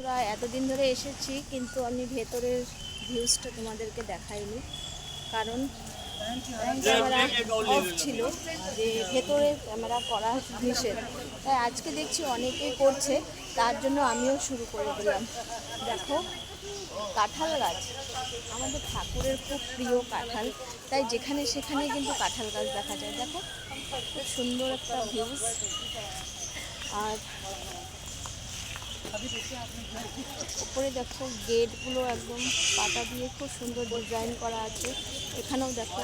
প্রায় এতদিন ধরে এসেছি কিন্তু আমি ভেতরের ভিউজটা তোমাদেরকে দেখাইনি, কারণ ক্যামেরা অফ ছিল, যে ভেতরে ক্যামেরা করা নিষেধ। তাই আজকে দেখছি অনেকেই করছে, তার জন্য আমিও শুরু করে দিলাম। দেখো কাঁঠাল গাছ, আমাদের ঠাকুরের খুব প্রিয় কাঁঠাল, তাই যেখানে সেখানে কিন্তু কাঁঠাল গাছ দেখা যায়। দেখো খুব সুন্দর একটা ভিউজ। আর উপরে দেখো গেটগুলো একদম পাতা দিয়ে খুব সুন্দর ডিজাইন করা আছে। এখানেও দেখো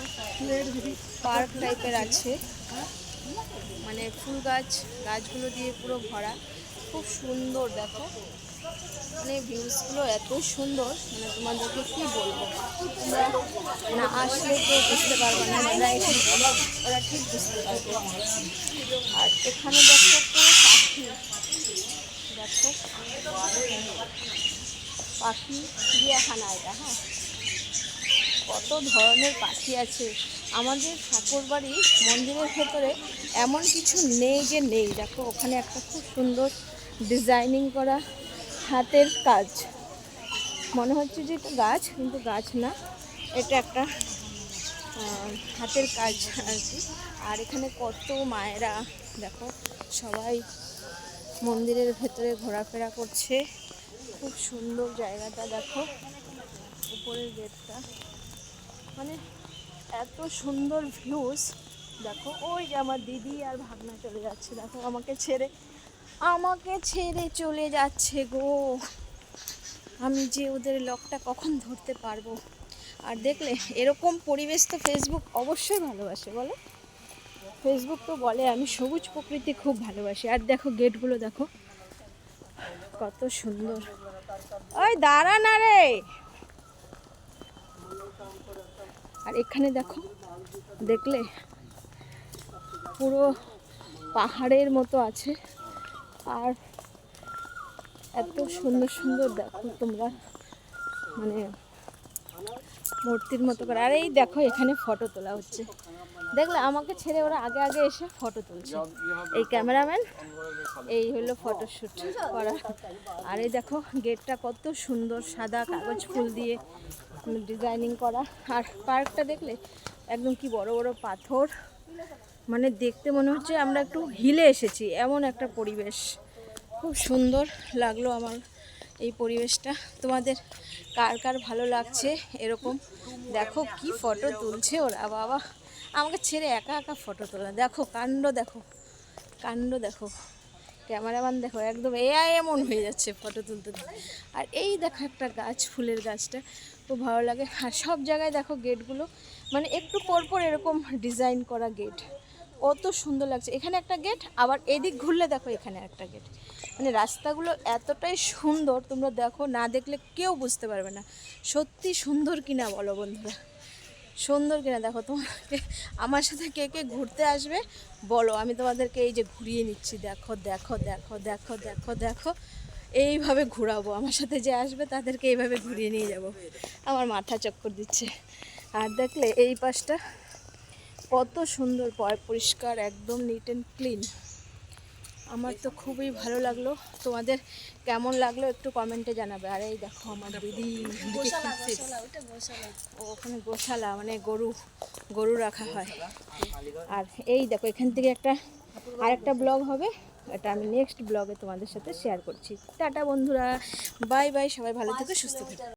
পার্ক টাইপের আছে, মানে ফুল গাছগুলো দিয়ে পুরো ভরা, খুব সুন্দর। দেখো মানে ভিউজগুলো এত সুন্দর, মানে তোমাদেরকে কি বলবো, তোমরা না আসলে কেউ বুঝতে পারবে না, যারা এখানে ওরা ঠিক বুঝতে পারবে। আর এখানে দেখো পুরো পাখি, দেখো পাখি চিড়িয়াখানা এটা। হ্যাঁ, কত ধরনের পাখি আছে। আমাদের ঠাকুরবাড়ি মন্দিরের ভেতরে এমন কিছু নেই যে নেই। দেখো ওখানে একটা খুব সুন্দর ডিজাইনিং করা হাতের কাজ, মনে হচ্ছে যে এটা গাছ, কিন্তু গাছ না, এটা একটা হাতের কাজ আর কি। আর এখানে কত মায়েরা দেখো সবাই মন্দিরের ভেতরে ঘোরাফেরা করছে। খুব সুন্দর জায়গাটা, দেখো উপরের গেটটা, মানে এত সুন্দর ভিউজ। দেখো ওই যে আমার দিদি আর ভাগনা চলে যাচ্ছে, দেখো আমাকে ছেড়ে চলে যাচ্ছে গো। আমি যে ওদের লকটা কখন ধরতে পারবো। আর দেখলে এরকম পরিবেশ তো ফেসবুক অবশ্যই ভালোবাসে, বলো। ফেসবুক তো বলে আমি সবুজ প্রকৃতি খুব ভালোবাসি। আর দেখো গেটগুলো দেখো কত সুন্দর। ওই দাঁড়া না রে। আর এখানে দেখো, দেখলে পুরো পাহাড়ের মতো আছে, আর এত সুন্দর সুন্দর দেখো তোমরা, মানে মূর্তির মতো করে। আর এই দেখো এখানে ফটো তোলা হচ্ছে, দেখলে আমাকে ছেড়ে ওরা আগে আগে এসে ফটো তুলছে। এই ক্যামেরাম্যান, এই হলো ফটোশ্যুট করা। আর এই দেখো গেটটা কত সুন্দর, সাদা কাগজ ফুল দিয়ে ডিজাইনিং করা। আর পার্কটা দেখলে একদম কি বড় বড় পাথর, মানে দেখতে মনে হচ্ছে আমরা একটু হিলে এসেছি, এমন একটা পরিবেশ। খুব সুন্দর লাগলো আমার এই পরিবেশটা। তোমাদের কার কার ভালো লাগছে এরকম? দেখো কি ফটো তুলছে ওরা, বাবা আমাকে ছেড়ে একা একা ফটো তোলা। দেখো কাণ্ড, দেখো কাণ্ড, দেখো ক্যামেরাম্যান, দেখো একদম এআই এমন হয়ে যাচ্ছে ফটো তুলতে। আর এই দেখো একটা গাছ, ফুলের গাছটা খুব ভালো লাগে। আর সব জায়গায় দেখো গেটগুলো, মানে একটু পরপর এরকম ডিজাইন করা গেট, কত সুন্দর লাগছে। এখানে একটা গেট, আবার এদিক ঘুরলে দেখো এখানে একটা গেট। মানে রাস্তাগুলো এতটাই সুন্দর, তোমরা দেখো, না দেখলে কেউ বুঝতে পারবে না সত্যি সুন্দর কিনা, বলো বন্ধুরা সুন্দর কিনা। দেখো তোমাকে, আমার সাথে কে কে ঘুরতে আসবে বলো, আমি তোমাদেরকে এই যে ঘুরিয়ে নিচ্ছি। দেখো দেখো দেখো দেখো দেখো দেখো, এইভাবে ঘোরাবো। আমার সাথে যে আসবে তাদেরকে এইভাবে ঘুরিয়ে নিয়ে যাব। আমার মাথা চক্কর দিচ্ছে। আর দেখলে এই পাশটা কত সুন্দর, পরিষ্কার, একদম নিট অ্যান্ড ক্লিন। আমার তো খুবই ভালো লাগলো। তোমাদের কেমন লাগলো একটু কমেন্টে জানাবে। আর এই দেখো আমার দিদি, ওখানে গোশালা, মানে গরু রাখা হয়। আর এই দেখো এখান থেকে আরেকটা ব্লগ হবে, এটা আমি নেক্সট ব্লগে তোমাদের সাথে শেয়ার করছি। টাটা বন্ধুরা, বাই বাই, সবাই ভালো থেকো, সুস্থ থেকো।